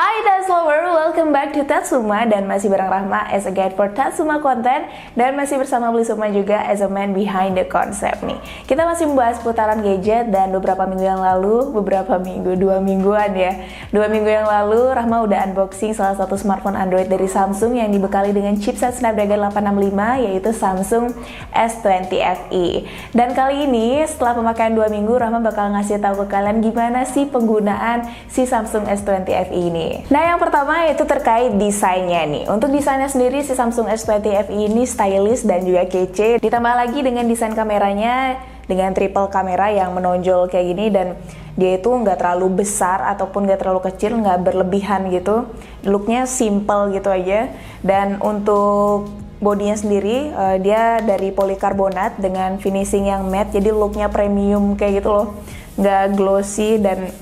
Hai Tatslover, welcome back to Tatsuma dan masih bareng Rahma as a guide for Tatsuma content dan masih bersama Blisuma juga as a man behind the concept nih. Kita masih membahas putaran gadget dan beberapa minggu yang lalu, 2 mingguan ya. 2 minggu yang lalu Rahma udah unboxing salah satu smartphone Android dari Samsung yang dibekali dengan chipset Snapdragon 865 yaitu Samsung S20 FE. Dan kali ini setelah pemakaian 2 minggu Rahma bakal ngasih tahu ke kalian gimana sih penggunaan si Samsung S20 FE ini. Nah, yang pertama yaitu terkait desainnya nih. Untuk desainnya sendiri si Samsung S20 FE ini stylish dan juga kece. Ditambah lagi dengan desain kameranya dengan triple kamera yang menonjol kayak gini dan dia itu nggak terlalu besar ataupun nggak terlalu kecil, nggak berlebihan gitu. Looknya simple gitu aja. Dan untuk bodinya sendiri dia dari polikarbonat dengan finishing yang matte, jadi looknya premium kayak gitu loh, nggak glossy dan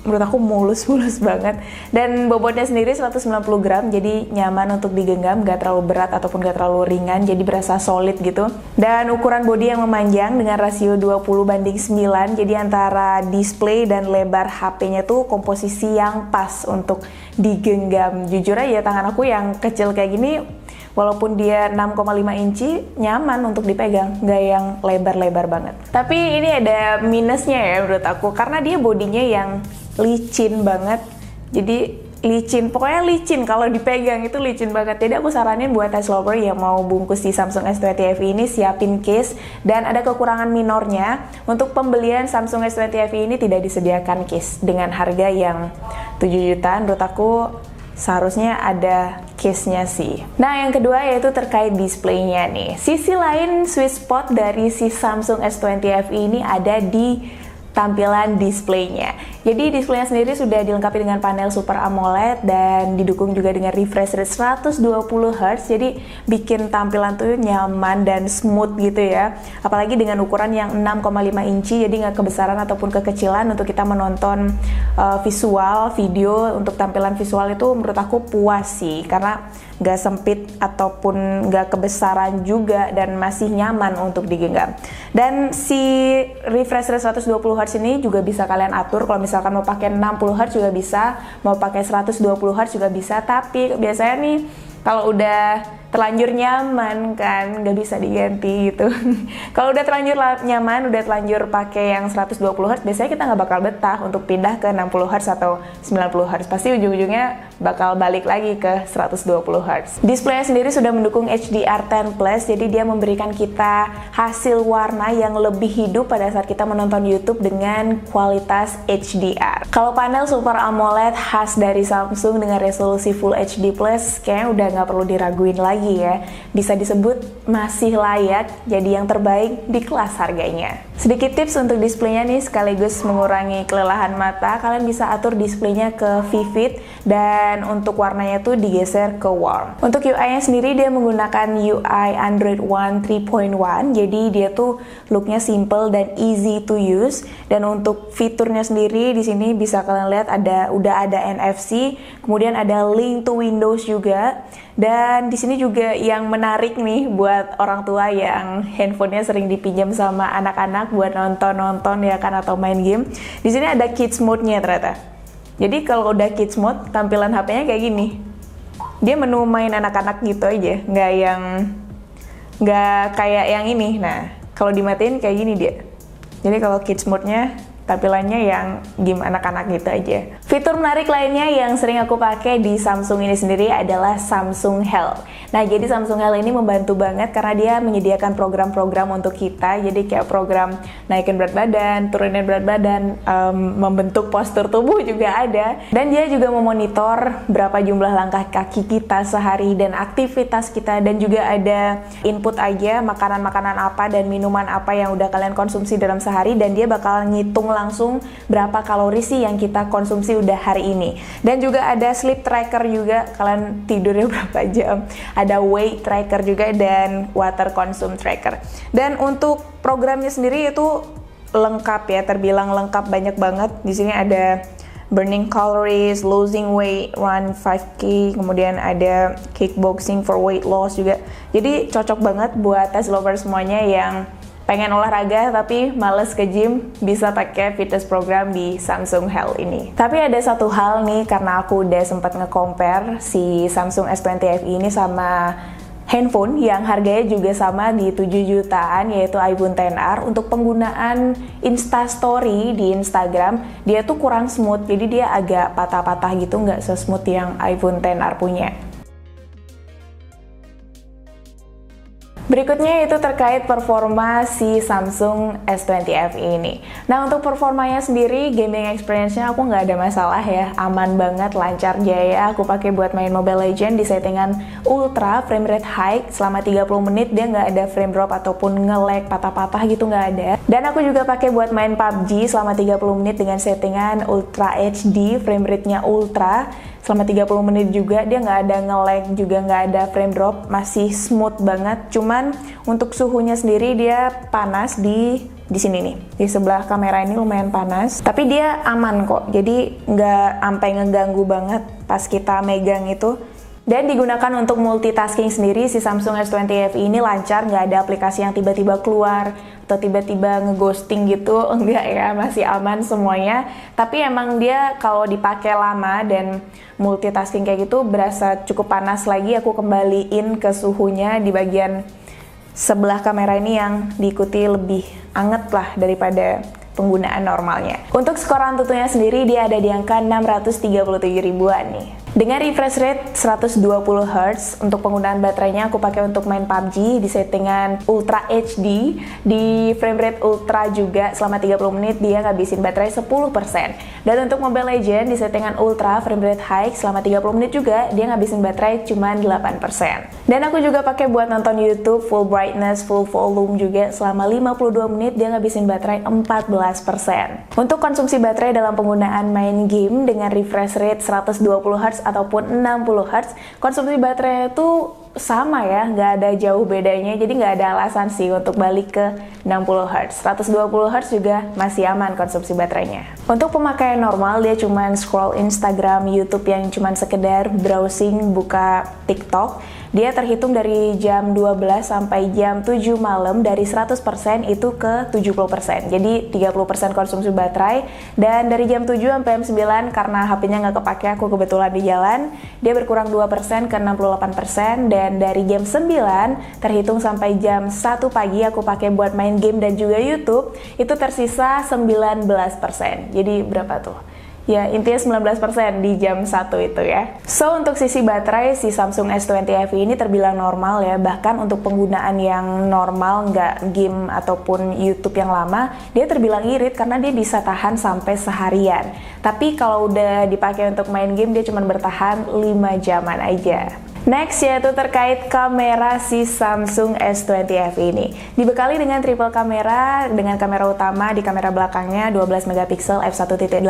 menurut aku mulus banget. Dan bobotnya sendiri 190 gram, jadi nyaman untuk digenggam, gak terlalu berat ataupun gak terlalu ringan, jadi berasa solid gitu. Dan ukuran bodi yang memanjang dengan rasio 20:9, jadi antara display dan lebar HP-nya tuh komposisi yang pas untuk digenggam. Jujur aja tangan aku yang kecil kayak gini, walaupun dia 6,5 inci, nyaman untuk dipegang, nggak yang lebar-lebar banget. Tapi ini ada minusnya ya menurut aku, karena dia bodinya yang licin banget. Jadi licin, pokoknya licin, kalau dipegang itu licin banget. Jadi aku saranin buat Tatslover yang mau bungkus di Samsung S20 FE ini, siapin case. Dan ada kekurangan minornya, untuk pembelian Samsung S20 FE ini tidak disediakan case. Dengan harga yang 7 jutaan, menurut aku seharusnya ada case-nya sih. Nah, yang kedua yaitu terkait displaynya nih. Sisi lain sweet spot dari si Samsung S20 FE ini ada di tampilan displaynya. Jadi displaynya sendiri sudah dilengkapi dengan panel Super AMOLED dan didukung juga dengan refresh rate 120 Hz. Jadi bikin tampilan tuh nyaman dan smooth gitu ya. Apalagi dengan ukuran yang 6,5 inci, jadi nggak kebesaran ataupun kekecilan untuk kita menonton visual, video. Untuk tampilan visual itu menurut aku puas sih, karena nggak sempit ataupun nggak kebesaran juga dan masih nyaman untuk digenggam. Dan si refresh rate 120 Hz ini juga bisa kalian atur, kalau misalkan mau pakai 60 Hz juga bisa, mau pakai 120 Hz juga bisa. Tapi biasanya nih kalau udah terlanjur nyaman kan nggak bisa diganti gitu. Kalau udah terlanjur nyaman, udah terlanjur pakai yang 120 Hz, biasanya kita nggak bakal betah untuk pindah ke 60 Hz atau 90 Hz. Pasti ujung-ujungnya bakal balik lagi ke 120 Hz. Displaynya sendiri sudah mendukung HDR10+, jadi dia memberikan kita hasil warna yang lebih hidup pada saat kita menonton YouTube dengan kualitas HDR. Kalau panel Super AMOLED khas dari Samsung dengan resolusi Full HD+, kayaknya udah nggak perlu diraguin lagi ya, bisa disebut masih layak jadi yang terbaik di kelas harganya. Sedikit tips untuk displaynya nih, sekaligus mengurangi kelelahan mata, kalian bisa atur displaynya ke vivid dan untuk warnanya tuh digeser ke warm. Untuk UI-nya sendiri dia menggunakan UI Android One 3.1, jadi dia tuh looknya simple dan easy to use. Dan untuk fiturnya sendiri di sini bisa kalian lihat udah ada NFC, kemudian ada link to Windows juga. Dan di sini juga yang menarik nih buat orang tua yang handphonenya sering dipinjam sama anak-anak buat nonton-nonton ya kan, atau main game. Di sini ada kids mode-nya ternyata. Jadi kalau udah kids mode, tampilan HP-nya kayak gini. Dia menu main anak-anak gitu aja, nggak kayak yang ini. Nah, kalau dimatiin kayak gini dia. Jadi kalau kids mode-nya tampilannya yang game anak-anak gitu aja. Fitur menarik lainnya yang sering aku pakai di Samsung ini sendiri adalah Samsung Health. Nah, jadi Samsung Health ini membantu banget karena dia menyediakan program-program untuk kita. Jadi kayak program naikin berat badan, turunin berat badan, membentuk postur tubuh juga ada. Dan dia juga memonitor berapa jumlah langkah kaki kita sehari dan aktivitas kita. Dan juga ada input aja makanan-makanan apa dan minuman apa yang udah kalian konsumsi dalam sehari. Dan dia bakal ngitung langsung berapa kalori sih yang kita konsumsi udah hari ini. Dan juga ada sleep tracker juga, kalian tidurnya berapa jam. Ada weight tracker juga dan water consume tracker. Dan untuk programnya sendiri itu lengkap ya, terbilang lengkap, banyak banget. Di sini ada burning calories, losing weight, run 5K, kemudian ada kickboxing for weight loss juga. Jadi cocok banget buat Tatslover semuanya yang pengen olahraga tapi males ke gym, bisa pakai fitness program di Samsung Health ini. Tapi ada satu hal nih, karena aku udah sempat nge-compare si Samsung S20 FE ini sama handphone yang harganya juga sama di 7 jutaan, yaitu iPhone XR. Untuk penggunaan Instastory di Instagram, dia tuh kurang smooth, jadi dia agak patah-patah gitu, nggak se-smooth yang iPhone XR punya. Berikutnya itu terkait performa si Samsung S20 FE ini. Nah, untuk performanya sendiri, gaming experience-nya aku nggak ada masalah ya, aman banget, lancar jaya. Aku pakai buat main Mobile Legends di settingan ultra, frame rate high, selama 30 menit dia nggak ada frame drop ataupun nge-lag, patah-patah gitu nggak ada. Dan aku juga pakai buat main PUBG selama 30 menit dengan settingan Ultra HD, frame rate-nya ultra. Selama 30 menit juga dia nggak ada nge-lag, juga nggak ada frame drop, masih smooth banget. Cuman untuk suhunya sendiri dia panas di sini nih, di sebelah kamera ini lumayan panas. Tapi dia aman kok, jadi nggak sampai ngeganggu banget pas kita megang itu. Dan digunakan untuk multitasking sendiri, si Samsung S20 FE ini lancar, nggak ada aplikasi yang tiba-tiba keluar atau tiba-tiba ngeghosting gitu, enggak ya, masih aman semuanya. Tapi emang dia kalau dipakai lama dan multitasking kayak gitu berasa cukup panas lagi. Aku kembaliin ke suhunya di bagian sebelah kamera ini yang diikuti lebih anget lah daripada penggunaan normalnya. Untuk skor Antutunya sendiri dia ada di angka 637 ribuan nih. Dengan refresh rate 120 Hz, untuk penggunaan baterainya aku pakai untuk main PUBG di settingan Ultra HD, di frame rate ultra juga selama 30 menit dia ngabisin baterai 10%. Dan untuk Mobile Legends di settingan Ultra, frame rate high selama 30 menit juga dia ngabisin baterai cuma 8%. Dan aku juga pakai buat nonton YouTube full brightness, full volume juga selama 52 menit dia ngabisin baterai 14%. Untuk konsumsi baterai dalam penggunaan main game dengan refresh rate 120 Hz ataupun 60 Hz, konsumsi baterai itu sama ya, nggak ada jauh bedanya, jadi nggak ada alasan sih untuk balik ke 60 Hz. 120 Hz juga masih aman konsumsi baterainya. Untuk pemakaian normal, dia cuman scroll Instagram, YouTube yang cuman sekedar browsing, buka TikTok. Dia terhitung dari jam 12 sampai jam 7 malam, dari 100% itu ke 70%. Jadi 30% konsumsi baterai, dan dari jam 7 sampai jam 9 karena HP-nya nggak kepake, aku kebetulan di jalan, dia berkurang 2% ke 68%. Dan dari jam 9 terhitung sampai jam 1 pagi aku pakai buat main game dan juga YouTube, itu tersisa 19%. Jadi berapa tuh? Ya, intinya 19% di jam 1 itu ya. So, untuk sisi baterai, si Samsung S20 FE ini terbilang normal ya. Bahkan untuk penggunaan yang normal, nggak game ataupun YouTube yang lama, dia terbilang irit karena dia bisa tahan sampai seharian. Tapi kalau udah dipakai untuk main game, dia cuma bertahan 5 jaman aja. Next yaitu terkait kamera si Samsung S20 FE ini. Dibekali dengan triple kamera, dengan kamera utama di kamera belakangnya 12 megapiksel f1.8,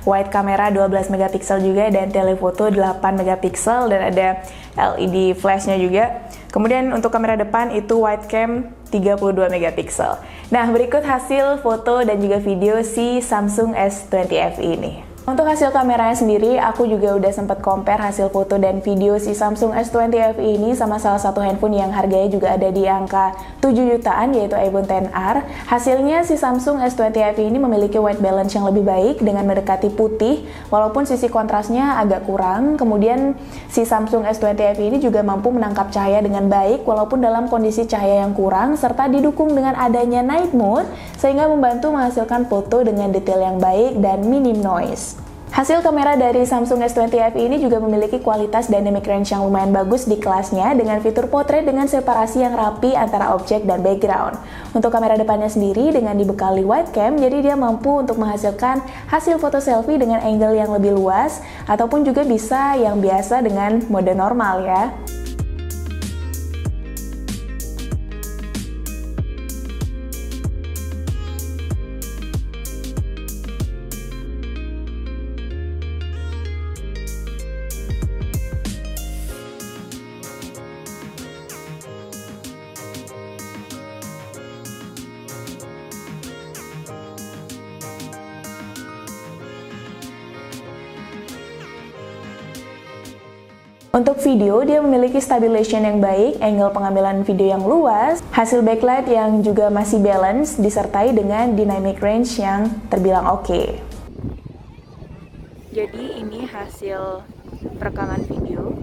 wide kamera 12 megapiksel juga, dan telefoto 8 megapiksel, dan ada LED flashnya juga. Kemudian untuk kamera depan itu wide cam 32 megapiksel. Nah, berikut hasil foto dan juga video si Samsung S20 FE ini. Untuk hasil kameranya sendiri, aku juga udah sempat compare hasil foto dan video si Samsung S20 FE ini sama salah satu handphone yang harganya juga ada di angka 7 jutaan, yaitu iPhone XR. Hasilnya si Samsung S20 FE ini memiliki white balance yang lebih baik dengan mendekati putih, walaupun sisi kontrasnya agak kurang. Kemudian si Samsung S20 FE ini juga mampu menangkap cahaya dengan baik walaupun dalam kondisi cahaya yang kurang, serta didukung dengan adanya night mode sehingga membantu menghasilkan foto dengan detail yang baik dan minim noise. Hasil kamera dari Samsung S20 FE ini juga memiliki kualitas dynamic range yang lumayan bagus di kelasnya, dengan fitur portrait dengan separasi yang rapi antara objek dan background. Untuk kamera depannya sendiri dengan dibekali wide cam, jadi dia mampu untuk menghasilkan hasil foto selfie dengan angle yang lebih luas, ataupun juga bisa yang biasa dengan mode normal ya. Untuk video, dia memiliki stabilization yang baik, angle pengambilan video yang luas, hasil backlight yang juga masih balance, disertai dengan dynamic range yang terbilang oke. Jadi ini hasil perekaman video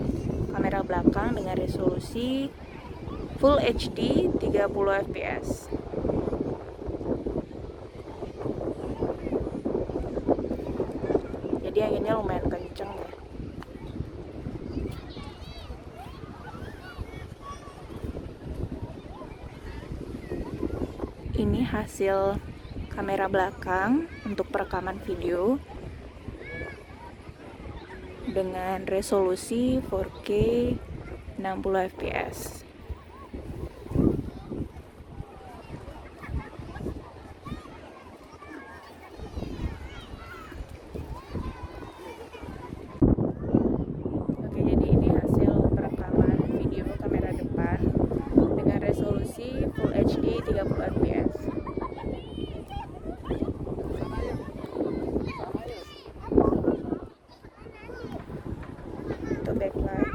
kamera belakang dengan resolusi Full HD 30 fps. Jadi anginnya lumayan kenceng ya. Ini hasil kamera belakang untuk perekaman video dengan resolusi 4K 60 fps. Oke, jadi ini hasil perekaman video kamera depan dengan resolusi Full HD 30 fps. Untuk backlight.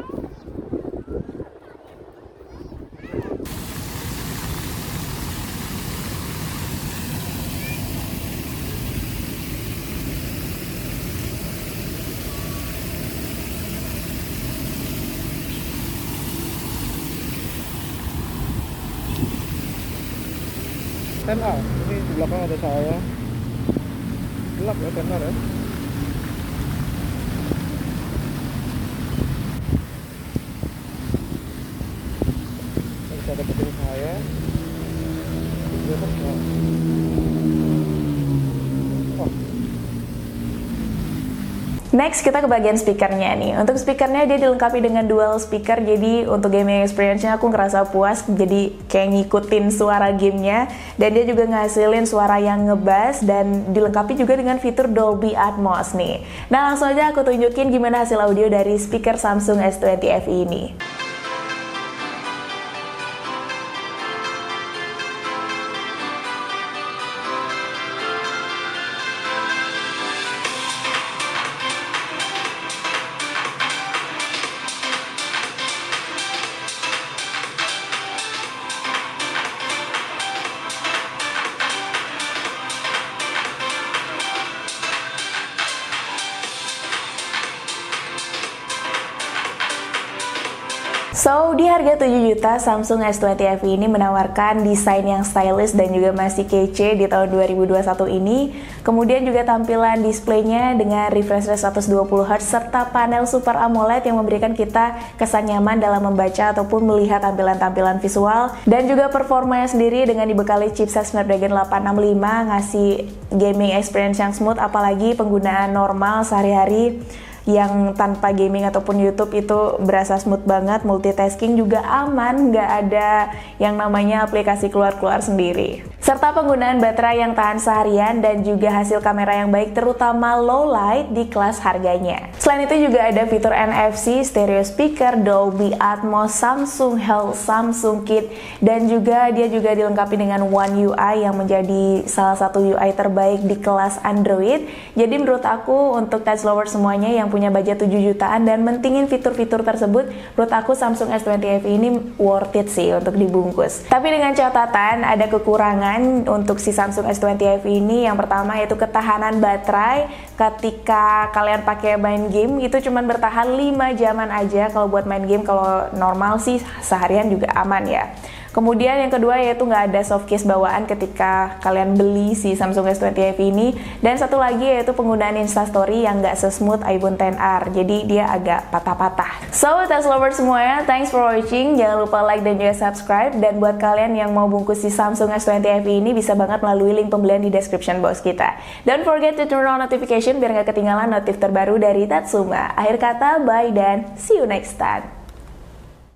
Tenar, ini di belakang ada saya. Gelap ya tenar ya. Bisa dapetin saya. Next, kita ke bagian speakernya nih. Untuk speakernya dia dilengkapi dengan dual speaker, jadi untuk gaming experience-nya aku ngerasa puas, jadi kayak ngikutin suara gamenya, dan dia juga ngasilin suara yang ngebass, dan dilengkapi juga dengan fitur Dolby Atmos nih. Nah, langsung aja aku tunjukin gimana hasil audio dari speaker Samsung S20 FE ini. So, di harga 7 juta, Samsung S20 FE ini menawarkan desain yang stylish dan juga masih kece di tahun 2021 ini. Kemudian juga tampilan displaynya dengan refresh rate 120Hz serta panel Super AMOLED yang memberikan kita kesan nyaman dalam membaca ataupun melihat tampilan-tampilan visual. Dan juga performanya sendiri dengan dibekali chipset Snapdragon 865 ngasih gaming experience yang smooth, apalagi penggunaan normal sehari-hari yang tanpa gaming ataupun YouTube itu berasa smooth banget, multitasking juga aman, nggak ada yang namanya aplikasi keluar-keluar sendiri. Serta penggunaan baterai yang tahan seharian dan juga hasil kamera yang baik terutama low light di kelas harganya. Selain itu juga ada fitur NFC, stereo speaker, Dolby Atmos, Samsung Health, Samsung Kit, dan juga dia juga dilengkapi dengan One UI yang menjadi salah satu UI terbaik di kelas Android. Jadi menurut aku untuk touch lover semuanya yang punya budget 7 jutaan dan mentingin fitur-fitur tersebut, menurut aku Samsung S20 FE ini worth it sih untuk dibungkus. Tapi dengan catatan ada kekurangan untuk si Samsung S20 FE ini. Yang pertama yaitu ketahanan baterai. Ketika kalian pakai main game itu cuman bertahan 5 jaman aja kalau buat main game. Kalau normal sih seharian juga aman ya. Kemudian yang kedua yaitu nggak ada soft case bawaan ketika kalian beli si Samsung S20 FE ini. Dan satu lagi yaitu penggunaan Instastory yang nggak sesmooth iPhone XR, jadi dia agak patah-patah. So, test lovers semuanya, thanks for watching. Jangan lupa like dan juga subscribe. Dan buat kalian yang mau bungkus si Samsung S20 FE ini bisa banget melalui link pembelian di description box kita. Don't forget to turn on notification biar nggak ketinggalan notif terbaru dari Tatsuma. Akhir kata, bye dan see you next time.